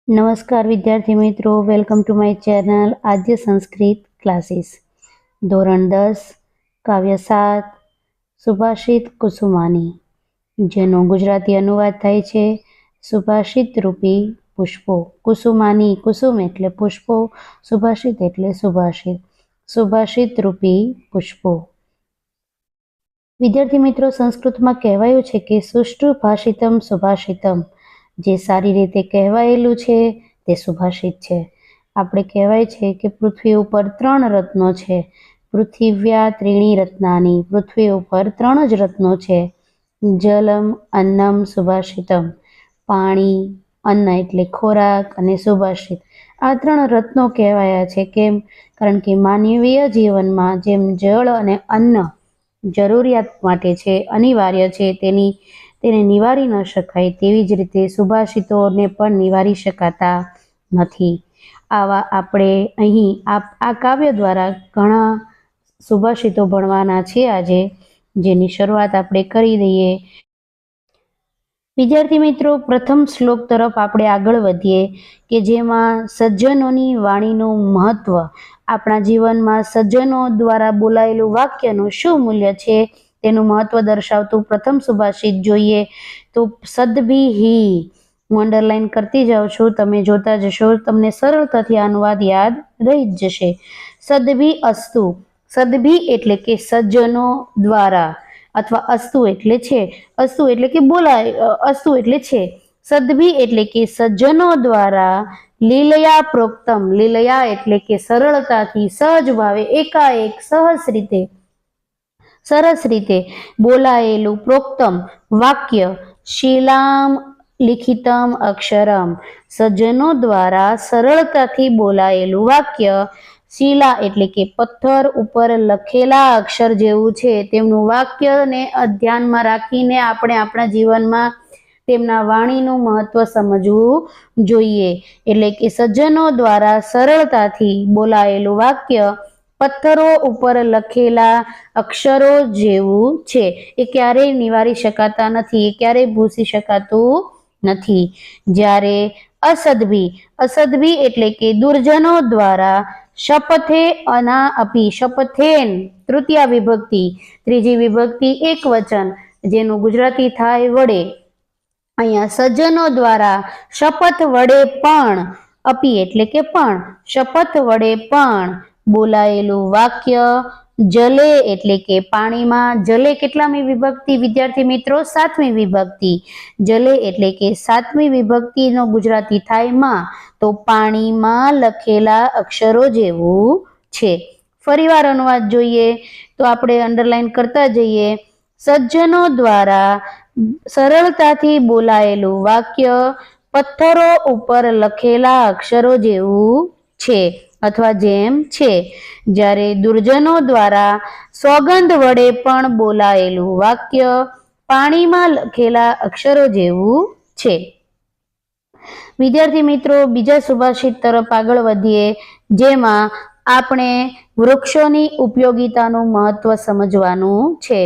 નમસ્કાર વિદ્યાર્થી મિત્રો, welcome to my channel Aadya Sanskrit classes. ધોરણ 10 કાવ્ય 7 સુભાષિત કુસુમાની, જેનો ગુજરાતી અનુવાદ થાય છે સુભાષિત રૂપી પુષ્પો. કુસુમાની, કુસુમ એટલે પુષ્પો, સુભાષિત એટલે સુભાષિત. સુભાષિત રૂપી પુષ્પો. વિદ્યાર્થી મિત્રો, સંસ્કૃતમાં કહેવાયું છે કે સુષ્ઠુ ભાષિતમ સુભાષિતમ, જે સારી રીતે કહેવાયેલું છે તે સુભાષિત છે. આપણે કહેવાય છે કે પૃથ્વી ઉપર 3 રત્નો છે. પૃથિવ્યા ત્રીણી રત્નાની, પૃથ્વી ઉપર 3 જ રત્નો છે. જલમ, અન્નમ, સુભાષિતમ. પાણી, અન્ન એટલે ખોરાક, અને સુભાષિત. આ 3 રત્નો કહેવાયા છે. કેમ? કારણ કે માનવીય જીવનમાં જેમ જળ અને અન્ન જરૂરિયાત માટે છે, અનિવાર્ય છે, તેને નિવારી ન શકાય, તેવી જ રીતે સુભાષિતોને પણ નિવારી શકાતા નથી. આવા આપણે અહીં આ કાવ્ય દ્વારા ઘણા સુભાષિતો ભણવાના છે આજે, જેની શરૂઆત આપણે કરી દઈએ. વિદ્યાર્થી મિત્રો, પ્રથમ શ્લોક તરફ આપણે આગળ વધીએ કે જેમાં સજ્જનોની વાણીનું મહત્વ, આપણા જીવનમાં સજ્જનો દ્વારા બોલાયેલું વાક્યનું શું મૂલ્ય છે તેનું મહત્વ દર્શાવતું પ્રથમ સુભાષિત જોઈએ તો સદ્ભિઃ. હું અંડરલાઈન કરતી જાઉં છું, તમે જોતા જશો, તમને સરળતાથી અનુવાદ યાદ રહી જ જશે. સદ્ભિઃ અસ્તુ. સદ્ભિઃ એટલે કે સજ્જનો દ્વારા, અથવા અસ્તુ એટલે છે. અસ્તુ એટલે કે બોલાય, અસ્તુ એટલે છે. સદ્ભિઃ એટલે કે સજ્જનો દ્વારા લીલયા પ્રોક્તમ. લીલયા એટલે કે સરળતાથી, સહજ ભાવે, એકાએક, સહજ રીતે, સરસ રીતે બોલાયેલું પ્રોક્તમ વાક્ય. શીલામ લિખિતમ અક્ષરમ. સજ્જનો દ્વારા સરળતાથી બોલાયેલું વાક્ય. શીલા એટલે કે પથ્થર ઉપર લખેલા અક્ષર જેવું છે. તેમનું વાક્યને ધ્યાનમાં રાખીને આપણે આપણા જીવનમાં તેમના વાણીનું મહત્વ સમજવું જોઈએ. એટલે કે સજ્જનો દ્વારા સરળતાથી બોલાયેલું વાક્ય પથ્થરો ઉપર લખેલા અક્ષરો જેવું છે. એ ક્યારેય નિવારી શકાતા નથી, એ ક્યારેય ભૂંસી શકાતું નથી. જ્યારે અસદ્ભિઃ. અસદ્ભિઃ એટલે કે દુર્જનો દ્વારા શપથે અના અપી. શપથેન તૃતીયા વિભક્તિ, ત્રીજી વિભક્તિ એક વચન, જેનું ગુજરાતી થાય વડે. અહીંયા સજ્જનો દ્વારા શપથ વડે પણ, અપી એટલે કે પણ, શપથ વડે પણ બોલાયેલું વાક્ય. જલે એટલે કે પાણીમાં. જલે કેટલામી વિભક્તિ વિદ્યાર્થી મિત્રો? 7મી વિભક્તિ. જલે એટલે કે 7મી વિભક્તિનો ગુજરાતી થાય માં, તો પાણીમાં લખેલા અક્ષરો જેવું છે. ફરીવાર અનુવાદ જોઈએ તો આપણે અંડરલાઈન કરતા જઈએ. સજ્જનો દ્વારા સરળતાથી બોલાયેલું વાક્ય પથ્થરો ઉપર લખેલા અક્ષરો જેવું છે, અથવા જેમ છે. જ્યારે દુર્જનો દ્વારા સોગંદ વડે પણ બોલાયેલું વાક્ય પાણીમાં લખેલા અક્ષરો જેવું છે. વિદ્યાર્થી મિત્રો, બીજા સુભાષિત તરફ આગળ વધીએ, જેમાં આપણે વૃક્ષોની ઉપયોગિતાનું મહત્વ સમજવાનું છે.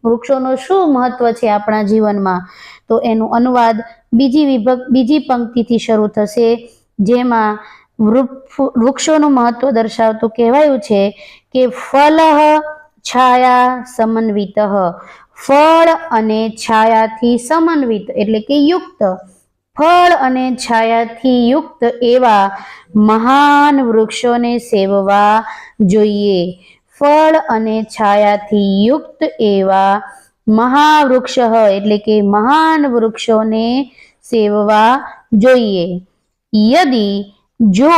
વૃક્ષોનું શું મહત્વ છે આપણા જીવનમાં, તો એનું અનુવાદ બીજી પંક્તિથી શરૂ થશે, જેમાં વૃક્ષોનું મહત્વ દર્શાવતું કહેવાયું છે કે ફલઃ છાયા સમન્વિતઃ. ફળ અને છાયાથી સમન્વિત એટલે કે યુક્ત, ફળ અને છાયાથી યુક્ત એવા મહાન વૃક્ષોને સેવવા જોઈએ. ફળ અને છાયાથી યુક્ત એવા મહાવૃક્ષ એટલે કે મહાન વૃક્ષોને સેવવા જોઈએ. યદિ જો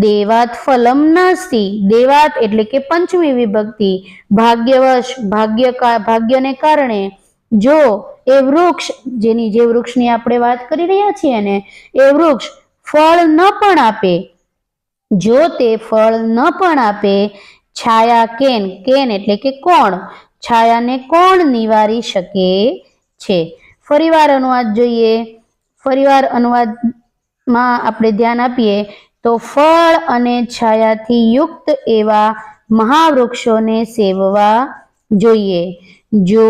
દેવાત ફલમ નાસ્તિ. દેવાત એટલે કે 5મી વિભક્તિ. ભાગ્યવશ, ભાગ્યને કારણે. જો એ વૃક્ષ, જે વૃક્ષની આપણે વાત કરી રહ્યા છીએ ને, એ વૃક્ષ ફળ ન પણ આપે, જો તે ફળ ન પણ આપે, છાયા કેન. કેન એટલે કે કોણ. છાયાને કોણ નિવારી શકે છે? ફરીવાર અનુવાદ જોઈએ. ફરીવાર અનુવાદમાં આપણે ધ્યાન આપીએ તો ફળ અને છાયાથી યુક્ત એવા મહાવૃક્ષોને સેવવા જોઈએ. જો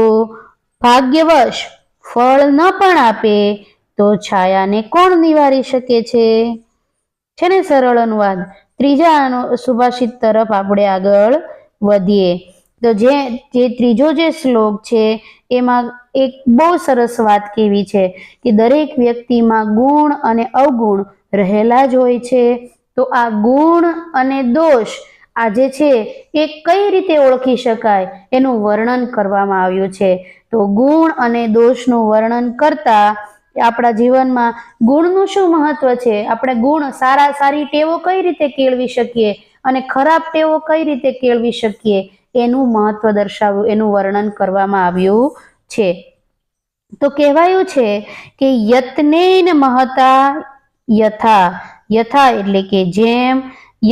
ભાગ્યવશ ફળ ન પણ આપે, તો છાયાને કોણ નિવારી શકે છે ને સરળ અનુવાદ. ત્રીજા સુભાષિત તરફ આપણે આગળ વધીએ તો જે ત્રીજો જે શ્લોક છે એમાં એક બહુ સરસ વાત કેવી છે કે દરેક વ્યક્તિમાં ગુણ અને અવગુણ રહેલા જ હોય છે. તો આ ગુણ અને દોષ આ જે છે એ કઈ રીતે ઓળખી શકાય એનું વર્ણન કરવામાં આવ્યું છે. તો ગુણ અને દોષનું વર્ણન કરતા આપણા જીવનમાં ગુણનું શું મહત્વ છે, આપણે ગુણ સારી ટેવો કઈ રીતે કેળવી શકીએ અને ખરાબ ટેવો કઈ રીતે કેળવી શકીએ એનું મહત્વ દર્શાવવું, એનું વર્ણન કરવામાં આવ્યું છે. તો કહેવાયું છે કે યત્નેન મહતા યથા, યથા એટલે કે જેમ,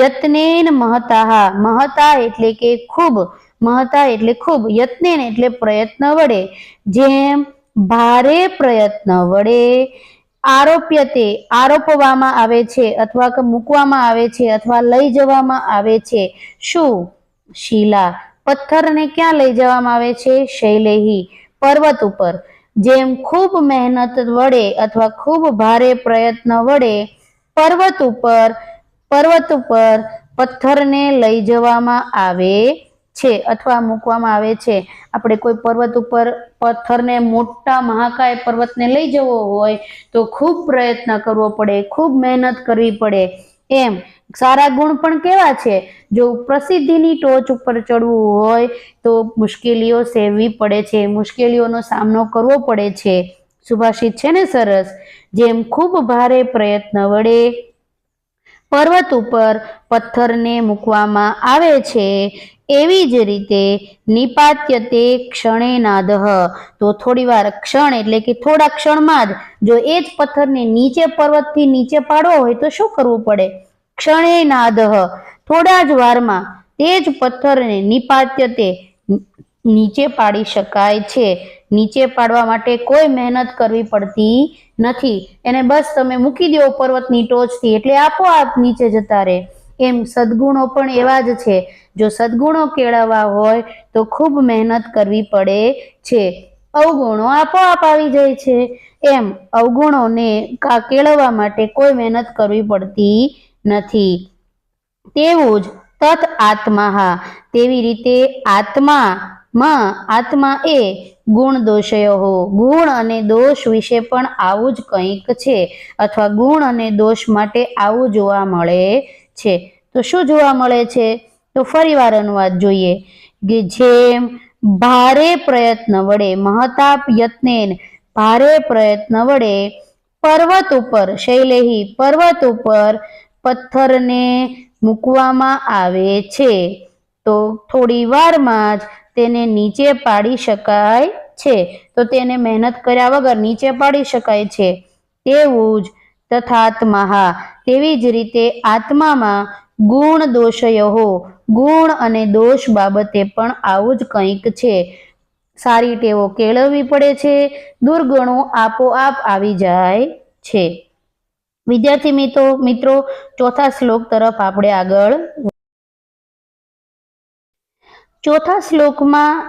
યત્નેન મહતા, મહતા એટલે કે ખૂબ, મહતા એટલે ખૂબ, યત્નેન એટલે પ્રયત્ન વડે, જેમ ભારે પ્રયત્ન વડે આરોપ્યતે આરોપવામાં આવે છે અથવા મૂકવામાં આવે છે અથવા લઈ જવામાં આવે છે. શું? શિલા, પથ્થરને ક્યાં લઈ જવામાં આવે છે? શૈલેહી, પર્વત ઉપર. જેમ ખૂબ મહેનત વડે અથવા ખૂબ ભારે પ્રયત્ન વડે પર્વત ઉપર પથ્થરને લઈ જવામાં આવે છે અથવા મૂકવામાં આવે છે. આપણે કોઈ પર્વત ઉપર પથ્થરને, મોટા મહાકાય પર્વતને લઈ જવો હોય તો ખૂબ પ્રયત્ન કરવો પડે, ખૂબ મહેનત કરવી પડે. એમ સારા ગુણ પણ કેવા છે, જો પ્રસિદ્ધિની ટોચ ઉપર ચડવું હોય તો મુશ્કેલીઓ સહેવી પડે છે, મુશ્કેલીઓનો સામનો કરવો પડે છે. સુભાષિત છે ને સરસ. જેમ ખૂબ ભારે પ્રયત્ન વડે પર્વત ઉપર પથ્થરને મૂકવામાં આવે છે એવી જ રીતે નિપાત્યતે ક્ષણે નાદઃ, તો થોડી વાર, ક્ષણ એટલે કે થોડા ક્ષણમાં જ જો એ જ પથ્થરને નીચે પર્વતથી નીચે પાડવો હોય તો શું કરવું પડે? ક્ષણે નાદઃ, થોડા જ વારમાં તે જ પથ્થરને નિપાત્યતે નીચે પાડી શકાય છે. નીચે પાડવા માટે કોઈ મહેનત કરવી પડતી નથી, એને બસ તમે મૂકી દો પર્વતની ટોચથી એટલે આપોઆપ નીચે જતા રહે. એમ સદગુણો પણ એવા જ છે, જો સદગુણો કેળવવા હોય તો ખૂબ મહેનત કરવી પડે છે, અવગુણો આપોઆપ આવી જાય છે. એમ અવગુણોને કેળવવા માટે કોઈ મહેનત કરવી પડતી નથી. તેવું જ તત આત્મા, તેવી રીતે આત્મા એ ગુણ દોષયો, ગુણ અને દોષ વિશે પણ આવું જ કંઈક છે અથવા ગુણ અને દોષ માટે આવું જોવા મળે છે. તો શું જોવા મળે છે? તો ફરીવાર અનુવાદ જોઈએ કે જેમ ભારે પ્રયત્ન વડે, મહતા યત્નેન, ભારે પ્રયત્ન વડે પર્વત ઉપર, શૈલેહી, પર્વત ઉપર પથ્થરને મૂકવામાં આવે છે તો થોડી વારમાં જ તેને નીચે પાડી શકાય છે. તો તેને મહેનત કર્યા વગર નીચે પાડી શકાય છે. તેવું જ તથાત્મા, તેવી જ રીતે આત્મામાં ગુણ દોષયો, ગુણ અને દોષ બાબતે પણ આવું જ કંઈક છે. સારી ટેવો કેળવવી પડે છે, દુર્ગુણો આપોઆપ આવી જાય છે. વિદ્યાર્થી મિત્રો, ચોથા શ્લોક તરફ આપણે આગળ. ચોથા શ્લોકમાં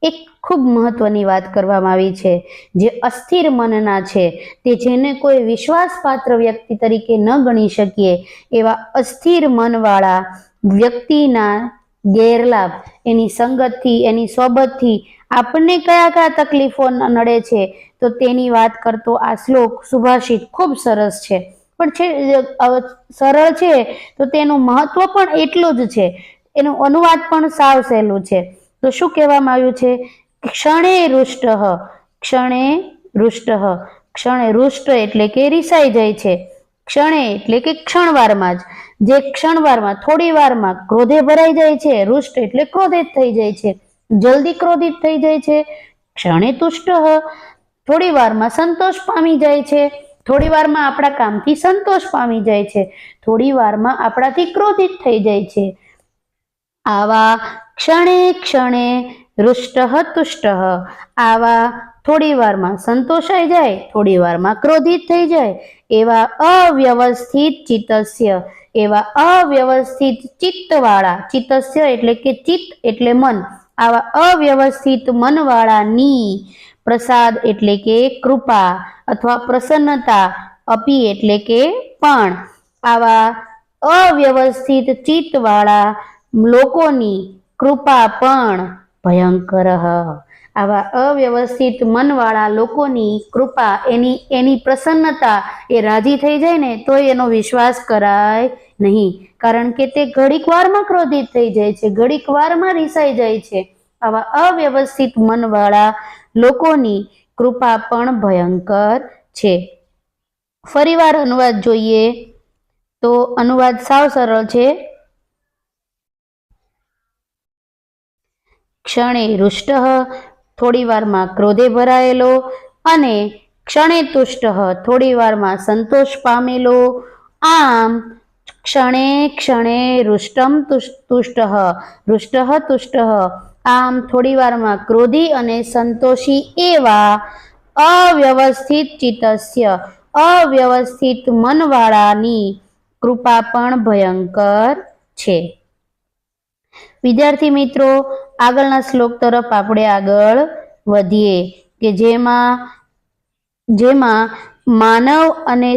એક ખૂબ મહત્વની વાત કરવામાં આવી છે. જે અસ્થિર મનના છે, તે જેને કોઈ વિશ્વાસપાત્ર વ્યક્તિ તરીકે ન ગણી શકીએ એવા અસ્થિર મનવાળા વ્યક્તિના ગેરલાભ, એની સંગતથી, એની સોબતથી આપણને કયા તકલીફો નડે છે તો તેની વાત કરતો આ શ્લોક સુભાષિત ખૂબ સરસ છે. પણ છે સરળ છે તો તેનું મહત્વ પણ એટલું જ છે, એનું અનુવાદ પણ સાવ સહેલું છે. તો શું કહેવામાં આવ્યું છે? ક્ષણે રુષ્ટ, ક્ષણે રુષ્ટ, ક્ષણે રુષ્ટ એટલે કે રીસાઈ જાય છે, ક્ષણે એટલે કે ક્ષણવારમાં જ, જે ક્ષણવારમાં, થોડી વારમાં ક્રોધે ભરાઈ જાય છે, રુષ્ટ એટલે ક્રોધિત થઈ જાય છે, જલ્દી ક્રોધિત થઈ જાય છે. ક્ષણે તુષ્ટ, થોડી વારમાં સંતોષ પામી જાય છે, થોડી વારમાં આપણા કામથી સંતોષ પામી જાય છે, થોડી વારમાં આપણાથી ક્રોધિત થઈ જાય છે. આવા ક્ષણે ક્ષણે રુષ્ટ તુષ્ટ, આવા થોડી વારમાં સંતોષાઈ જાય, થોડી વારમાં ક્રોધિત થઈ જાય, એવા અવ્યવસ્થિત ચિત્તસ્ય, એવા અવ્યવસ્થિત ચિત્તવાળા, ચિત્તસ્ય એટલે કે ચિત્ત એટલે મન, આવા અવ્યવસ્થિત મનવાળાની પ્રસાદ એટલે કે કૃપા અથવા પ્રસન્નતા, અપી એટલે કે પણ. આવા અવ્યવસ્થિત ચિત્તવાળા લોકોની કૃપા પણ ભયંકર. આવા અવ્યવસ્થિત મનવાળા લોકોની કૃપા, એની પ્રસન્નતા, એ રાજી થઈ જાય ને તો એનો વિશ્વાસ કરાય નહીં, કારણ કે તે ઘડીક વારમાં ક્રોધિત થઈ જાય છે, ઘડીક વારમાં રીસાઈ જાય છે. આવા અવ્યવસ્થિત મનવાળા લોકોની કૃપા પણ ભયંકર છે. ફરીવાર અનુવાદ જોઈએ તો અનુવાદ સાવ સરળ છે. ક્ષણે રૂષ્ટ, થોડી વારમાં ક્રોધે ભરાયેલો, અને ક્ષણે તુષ્ટ, થોડી વારમાં સંતોષ પામેલો. આમ ક્ષણે ક્ષણે રૂષ્ટમ તુષ્ટ, રૂષ્ટ તુષ્ટ. આમ થોડી વારમાં ક્રોધી અને સંતોષી એવા અવ્યવસ્થિત ચિત્તસ્ય, અવ્યવસ્થિત મનવાળાની કૃપા પણ ભયંકર છે. વિદ્યાર્થી મિત્રો, આગળના શ્લોક તરફ આપણે આગળ વધીએ કે જેમાં માનવ અને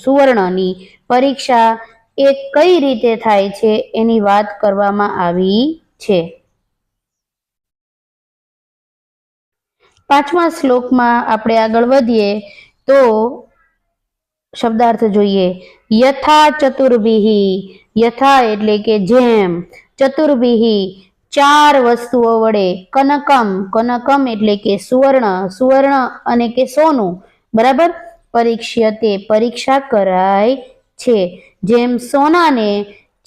સુવર્ણની પરીક્ષા એ કઈ રીતે થાય છે એની વાત કરવામાં આવી છે. 5મા શ્લોકમાં આપણે આગળ વધીએ તો શબ્દાર્થ જોઈએ. યથા ચતુર્ભિઃ, યથા એટલે કે જેમ, ચતુર્ભિઃ 4 વસ્તુઓ વડે, કનકમ, કનકમ એટલે કે સુવર્ણ, સુવર્ણ અને કે સોનું, બરાબર, પરીક્ષ્યતે પરીક્ષા કરાય છે. જેમ સોનાને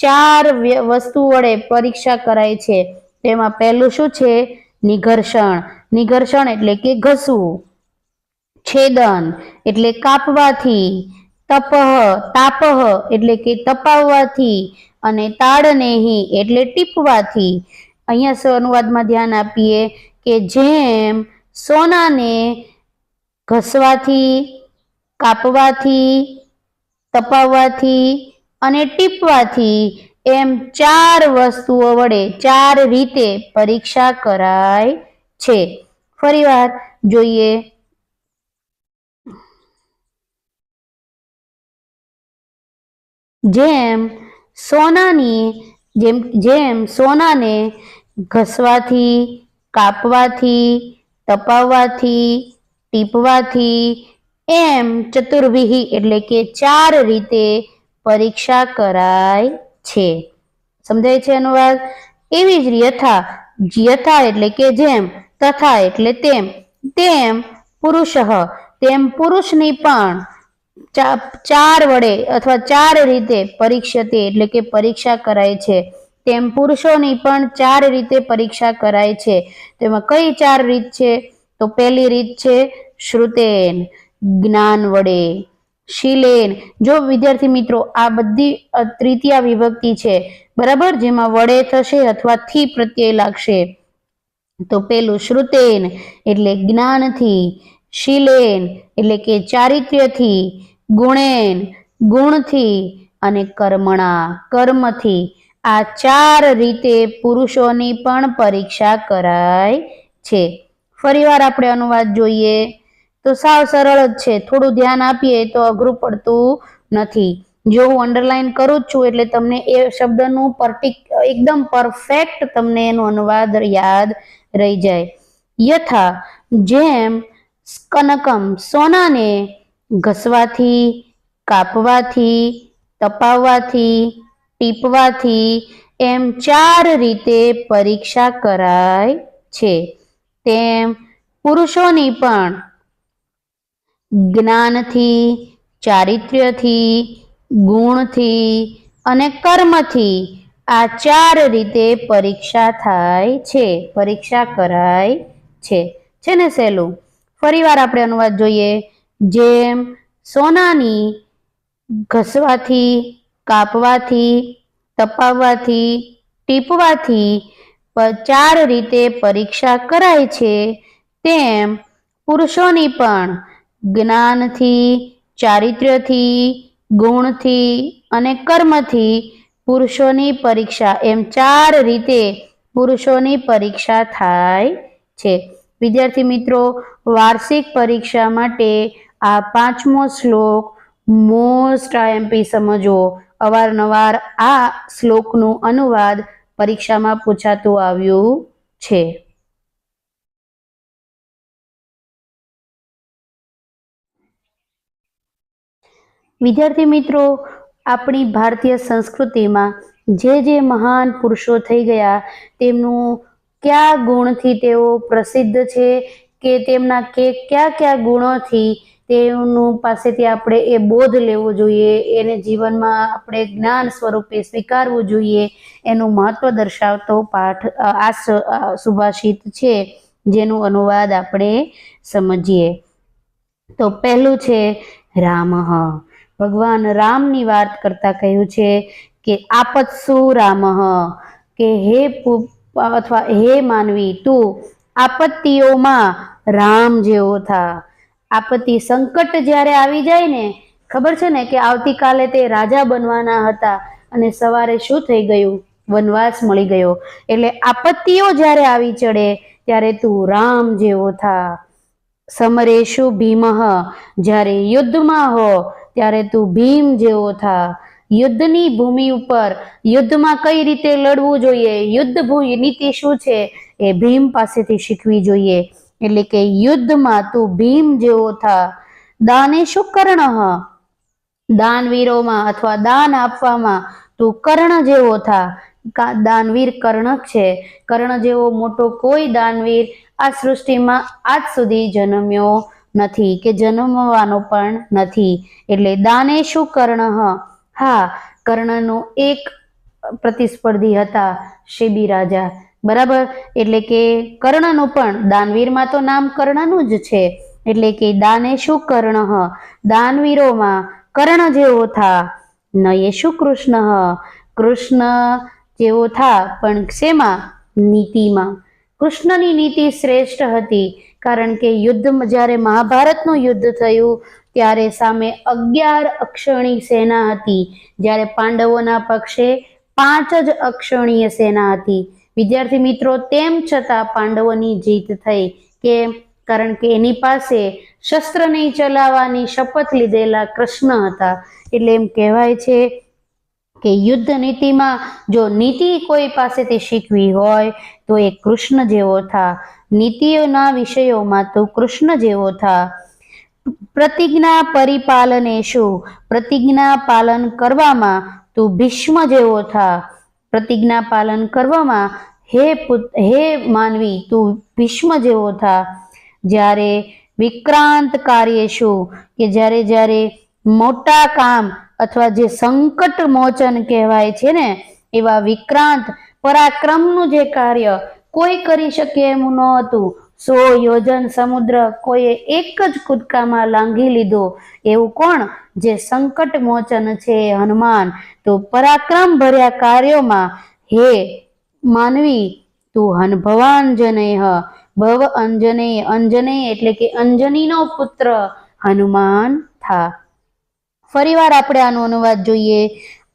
4 વસ્તુ વડે પરીક્ષા કરાય છે, તેમાં પહેલું શું છે? નિઘર્ષણ, નિઘર્ષણ એટલે કે ઘસવું, છેદન એટલે કાપવાથી, તપઃ, તાપઃ એટલે કે તપાવવાથી, અને તાડનેહિ એટલે ટીપવાથી. અહીંયા અનુવાદમાં ધ્યાન આપીએ કે જેમ સોનાને ઘસવાથી, કાપવાથી, તપાવવાથી અને ટીપવાથી, એમ 4 વસ્તુઓ વડે 4 રીતે પરીક્ષા કરાય છે. ફરીવાર જોઈએ. જેમ સોનાને ઘસવાથી, કાપવાથી, તપાવવાથી, ટીપવાથી, એમ ચતુર્ભિઃ એટલે કે 4 રીતે પરીક્ષા કરાય છે. સમજાય છે અનુવાદ? એવી જ યથા, યથા એટલે કે જેમ, તથા એટલે તેમ, તેમ પુરુષઃ, તેમ પુરુષની પણ 4 વડે અથવા 4 રીતે પરીક્ષતે એટલે કે પરીક્ષા કરાય છે. તેમ પુરુષોની પણ 4 રીતે પરીક્ષા કરાય છે. તેમાં કઈ 4 રીત છે? તો પહેલી રીત છે શ્રુતેન, જ્ઞાન વડે, શીલેન. જો વિદ્યાર્થી મિત્રો, આ બધી તૃતીયા વિભક્તિ છે, બરાબર, જેમાં વડે થશે અથવા થી પ્રત્યય લાગશે. તો પેલું શ્રુતેન એટલે જ્ઞાનથી, શીલેન એટલે કે ચારિત્ર્યથી, ગુણેન ગુણથી, અને કર્મણા કર્મથી. આ 4 રીતે પુરુષોની પણ પરીક્ષા કરાય છે. ફરીવાર આપણે અનુવાદ જોઈએ તો સાવ સરળ જ છે. થોડું ધ્યાન આપીએ તો અઘરું પડતું નથી. જો હું અંડરલાઈન કરું જ છું એટલે તમને એ શબ્દનું એકદમ પરફેક્ટ તમને એનો અનુવાદ યાદ રહી જાય. યથા જેમ, કનકમ સોનાને ઘસવાથી, કાપવાથી, તપાવવાથી, ટીપવાથી, એમ 4 રીતે પરીક્ષા કરાય છે. તેમ પુરુષોની પણ જ્ઞાનથી, ચારિત્ર્યથી, ગુણથી અને કર્મથી આ 4 રીતે પરીક્ષા થાય છે, પરીક્ષા કરાય છે. છે ને સહેલું? ફરીવાર આપણે અનુવાદ જોઈએ. જેમ સોનાની ઘસવાથી, કાપવાથી, તપાવવાથી, ટીપવાથી 4 રીતે પરીક્ષા કરાય છે, તેમ પુરુષોની પણ જ્ઞાનથી, ચારિત્ર્યથી, ગુણથી અને કર્મથી પુરુષોની પરીક્ષા, એમ 4 રીતે પુરુષોની પરીક્ષા થાય છે. વિદ્યાર્થી મિત્રો, વાર્ષિક પરીક્ષા માટે આ 5મો શ્લોક મોસ્ટ આઈએમપી સમજો. અવારનવાર આ શ્લોકનું અનુવાદ પરીક્ષામાં પૂછાતું આવ્યું છે. વિદ્યાર્થી મિત્રો, આપણી ભારતીય સંસ્કૃતિમાં જે મહાન પુરુષો થઈ ગયા તેમનું કયા ગુણથી તેઓ પ્રસિદ્ધ છે કે તેમના કયા ગુણોથી તેમનું પાસેથી આપણે એ બોધ લેવો જોઈએ, એને જીવનમાં આપણે જ્ઞાન સ્વરૂપે સ્વીકારવું જોઈએ, એનું મહત્વ દર્શાવતો પાઠ આ સુભાષિત છે, જેનું અનુવાદ આપણે સમજીએ. તો પહેલું છે રામ. ભગવાન રામની વાત કરતા કહ્યું છે કે આપત્સુ રામ, કે હે માનવી, તું આપત્તિઓમાં રામ જેવો થા. આપત્તિ સંકટ જ્યારે આવી જાય ને, ખબર છે ને કે આવતીકાલે તે રાજા બનવાના હતા અને સવારે શું થઈ ગયું? વનવાસ મળી ગયો. એટલે આપત્તિઓ જ્યારે આવી ચડે ત્યારે તું રામ જેવો થા. સમરેશુ ભીમ, જ્યારે યુદ્ધમાં હો ત્યારે તું ભીમ જેવો થા. યુદ્ધની ભૂમિ ઉપર યુદ્ધમાં કઈ રીતે લડવું જોઈએ, યુદ્ધ નીતિ શું છે, એ ભીમ પાસેથી શીખવી જોઈએ. એટલે કે યુદ્ધમાં તું ભીમ જેવો થા. દાનેશુ કર્ણ, દાનવીરોમાં અથવા દાન આપવામાં તું કર્ણ જેવો થા. દાનવીર કર્ણ છે. કર્ણ જેવો મોટો કોઈ દાનવીર આ સૃષ્ટિમાં આજ સુધી જન્મ્યો નથી કે જન્મવાનો પણ નથી. એટલે દાનેશુ કર્ણ. હા, કર્ણનો એક પ્રતિસ્પર્ધી હતા શિબી રાજા, બરાબર. એટલે કે કર્ણનું પણ દાનવીરમાં તો નામ કર્ણનું જ છે. એટલે કે દાનેશુ કર્ણ, દાનવીરોમાં કર્ણ જેવો થા. નયેશુ કૃષ્ણ, કૃષ્ણ જેવો થા. પણ શેમાં? નીતિમાં. કૃષ્ણની નીતિ શ્રેષ્ઠ હતી, કારણ કે યુદ્ધમાં જ્યારે મહાભારતનું યુદ્ધ થયું ત્યારે સામે 11 અક્ષણી સેના હતી, જ્યારે પાંડવોના પક્ષે 5 જ અક્ષણીય સેના હતી. વિદ્યાર્થી મિત્રો, તેમ છતાં પાંડવોની જીત થઈ. કેમ? કારણ કે એની પાસે શસ્ત્ર નહીં ચલાવવાની શપથ લીધેલા કૃષ્ણ હતા. એટલે એમ કહેવાય છે કે યુદ્ધ નીતિમાં જો નીતિ કોઈ પાસેથી શીખવી હોય તો એ કૃષ્ણ જેવો થા. નીતિઓના વિષયોમાં તો કૃષ્ણ જેવો થા. પ્રતિજ્ઞા પરિપાલનેશુ, પ્રતિજ્ઞા પાલન કરવામાં તું ભીષ્મ જેવો થા. પ્રતિજ્ઞા પાલન કરવામાં હે માનવી, તું ભીષ્મ જેવો થા. જ્યારે વિક્રાંત કાર્યેશુ, કે જ્યારે મોટા કામ અથવા જે સંકટ મોચન કહેવાય છે ને, એવા વિક્રાંત પરાક્રમનું જે કાર્ય કોઈ કરી શકે એમ ન હતું, 100 યોજન સમુદ્ર કોઈએ એક જ કૂદકામાં લાંઘી લીધો, એવું કોણ? જે સંકટ મોચન છે હનુમાન. તો પરાક્રમ ભર્યા કાર્યોમાં હે માનવી તું ભવાંજનેય, ભવ અંજનેય, અંજનેય એટલે કે અંજનીનો પુત્ર હનુમાન થા. ફરીવાર આપણે આનો અનુવાદ જોઈએ.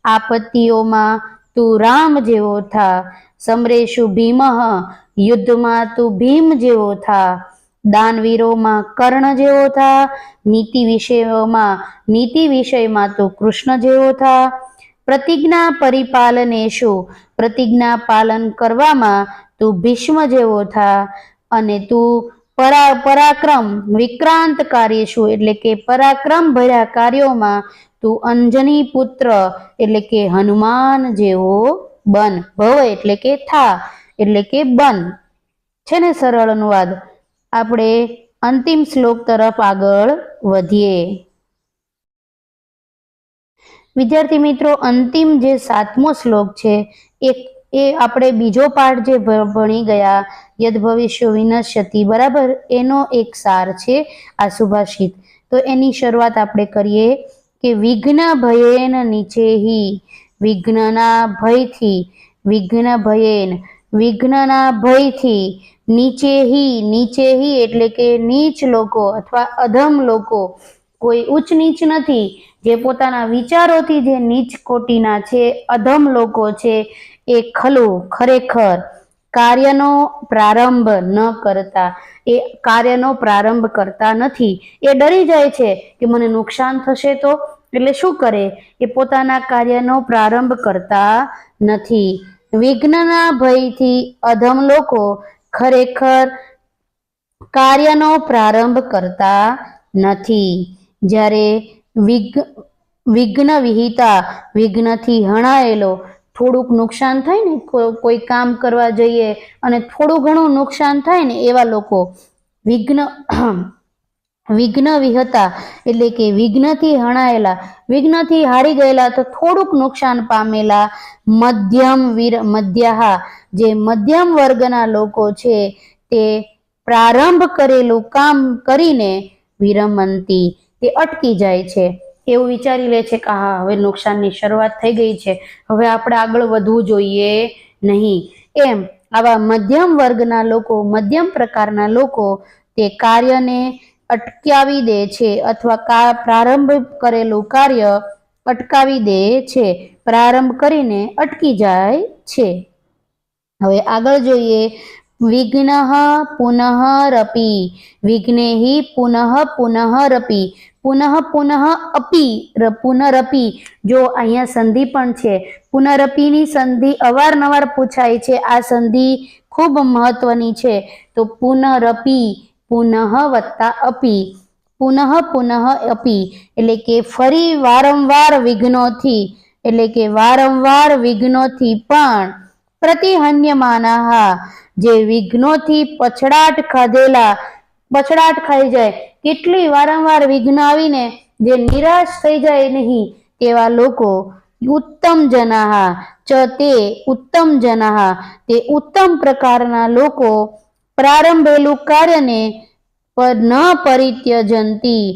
આપત્તિઓમાં તું રામ જેવો થા. સમરેશુ ભીમ, યુદ્ધમાં તું ભીમ જેવો થા. દાનવીરોમાં કર્ણ જેવો થા. નીતિ વિષયમાં તું કૃષ્ણ જેવો થા. પ્રતિજ્ઞા પરિપાલનેશુ, પ્રતિજ્ઞા પાલન કરવામાં તું ભીષ્મ જેવો થા. અને તું પરાક્રમ વિક્રાંત કાર્યશુ એટલે કે પરાક્રમ ભર્યા કાર્યોમાં તું અંજની પુત્ર એટલે કે હનુમાન જેવો બન. ભવ એટલે કે થા, એટલે કે બન છે ને સરળ અનુવાદ. આપણે અંતિમ શ્લોક તરફ આગળ વધીએ. વિદ્યાર્થી મિત્રો, અંતિમ જે 7મો શ્લોક છે એ આપણે બીજો પાઠ જે ભણી ગયા યદ ભવિષ્યો વિનશ્યતિ, બરાબર, એનો એક સાર છે આ સુભાષિત. તો એની શરૂઆત આપણે કરીએ કે વિઘ્ન ભયેન નીચેહી, વિઘ્નના ભયથી, વિઘ્ન ભયેન વિઘ્નના ભયથી, નીચેહી એટલે કે નીચ લોકો અથવા અધમ લોકો, કોઈ ઉચ્ચ નીચ નથી, જે પોતાના વિચારોથી જે નીચ કોટીના છે, અધમ લોકો છે, એ ખલું ખરેખર કાર્યનો પ્રારંભ ન કરતા, એ કાર્યનો પ્રારંભ કરતા નથી. એ ડરી જાય છે કે મને નુકસાન થશે તો, એટલે શું કરે? એ પોતાના કાર્યનો પ્રારંભ કરતા નથી. વિઘ્નના ભયથી અધમ લોકો ખરેખર કાર્યનો પ્રારંભ કરતા નથી. જ્યારે વિઘ્ન વિહિતા, વિઘ્નથી હણાયેલો, થોડુંક નુકસાન થાય ને, કોઈ કામ કરવા જઈએ અને થોડું ઘણું નુકસાન થાય ને, એવા લોકો વિઘ્ન વિહતા એટલે કે વિઘ્નથી હણાયેલા, વિઘ્નથી હારી ગયેલા તો થોડુંક નુકસાન પામેલા, મધ્યાહા જે મધ્યમ વર્ગના લોકો છે તે પ્રારંભ કરેલું કામ કરીને વિરમંતી તે અટકી જાય છે. એવું વિચારી લે છે કે હા, હવે નુકસાનની શરૂઆત થઈ ગઈ છે, હવે આપણે આગળ વધવું જોઈએ નહીં. એમ આવા મધ્યમ વર્ગના લોકો, મધ્યમ પ્રકારના લોકો તે કાર્યને અટકાવી દે છે અથવા પ્રારંભ કરેલું કાર્ય અટકાવી દે છે, પ્રારંભ કરીને અટકી જાય છે. હવે આગળ જોઈએ. વિઘ્ન પુનઃરપી, વિઘ્નેહી પુનઃરપી, પુનરપી. જો અહીંયા સંધિ પણ છે. પુનરપીની સંધિ અવારનવાર પૂછાય છે. આ સંધિ ખૂબ મહત્વની છે. તો પુનરપી, પુનઃ વત્તા અપી, પુનઃ એટલે કે ફરી વારંવાર વિઘ્નોથી, એટલે કે વારંવાર વિઘ્નોથી પણ પ્રતિહન્યમાનાહ, જે વિઘ્નોથી પછડાટ ખાઈ જાય, કેટલી વારંવાર વિઘ્ન આવીને જે નિરાશ થઈ જાય નહીં, તેવા લોકો ઉત્તમ જનાહ, તે ઉત્તમ પ્રકારના લોકો પ્રારંભેલું કાર્યને ન પરિત્યજંતી,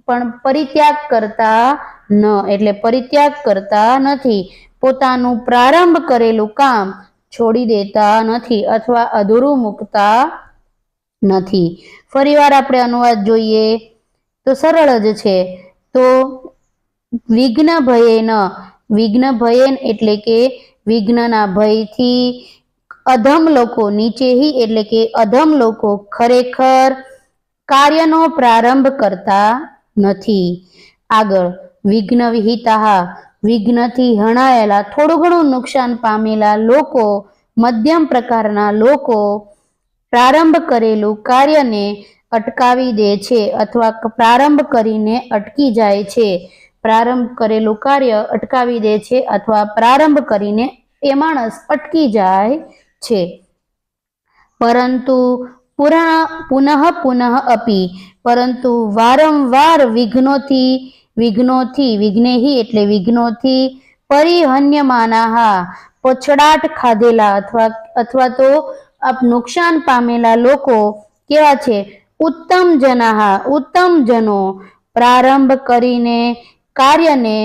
પણ પરિત્યાગ કરતા ન, એટલે પરિત્યાગ કરતા નથી. પોતાનું પ્રારંભ કરેલું કામ છોડી દેતા નથી અથવા અધૂરું મૂકતા નથી. ફરીવાર આપણે અનુવાદ જોઈએ તો સરળ જ છે. તો વિઘ્ન ભયેન એટલે કે વિઘ્નના ભયથી અધમ લોકો, નીચેહી એટલે કે અધમ લોકો ખરેખર કાર્યનો પ્રારંભ કરતા નથી. આગળ વિઘ્ન વિહિતા, વિઘ્નથી હણાયેલા, થોડું ઘણું નુકસાન પામેલા લોકો, મધ્યમ પ્રકારના લોકો પ્રારંભ કરેલું કાર્યને અટકાવી દે છે અથવા પ્રારંભ કરીને અટકી જાય છે. પ્રારંભ કરેલું કાર્ય અટકાવી દે છે અથવા પ્રારંભ કરીને એ માણસ અટકી જાય છે. પરંતુ પુનઃ અપી, પરંતુ વારંવાર વિઘ્નેહી એટલે વિઘ્નોથી પરિહન્યમાનાહ, પછડાટ ખાધેલા અથવા તો નુકસાન પામેલા લોકો કેવા છે? ઉત્તમ જનો, પ્રારંભ કરીને કાર્યને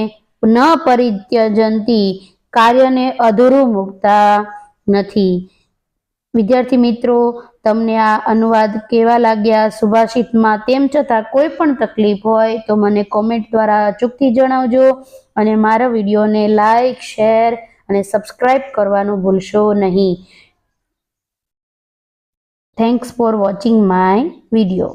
ન પરિત્યજંતી, કાર્યને અધૂરું મૂકતા નથી. વિદ્યાર્થી મિત્રો, તમને આ અનુવાદ કેવા લાગ્યા સુભાષિતમાં? તેમ છતાં કોઈ પણ તકલીફ હોય તો મને કોમેન્ટ દ્વારા અચૂકથી જણાવજો અને મારા વિડીયોને લાઈક, શેર અને સબસ્ક્રાઈબ કરવાનું ભૂલશો નહીં. Thanks for watching my video.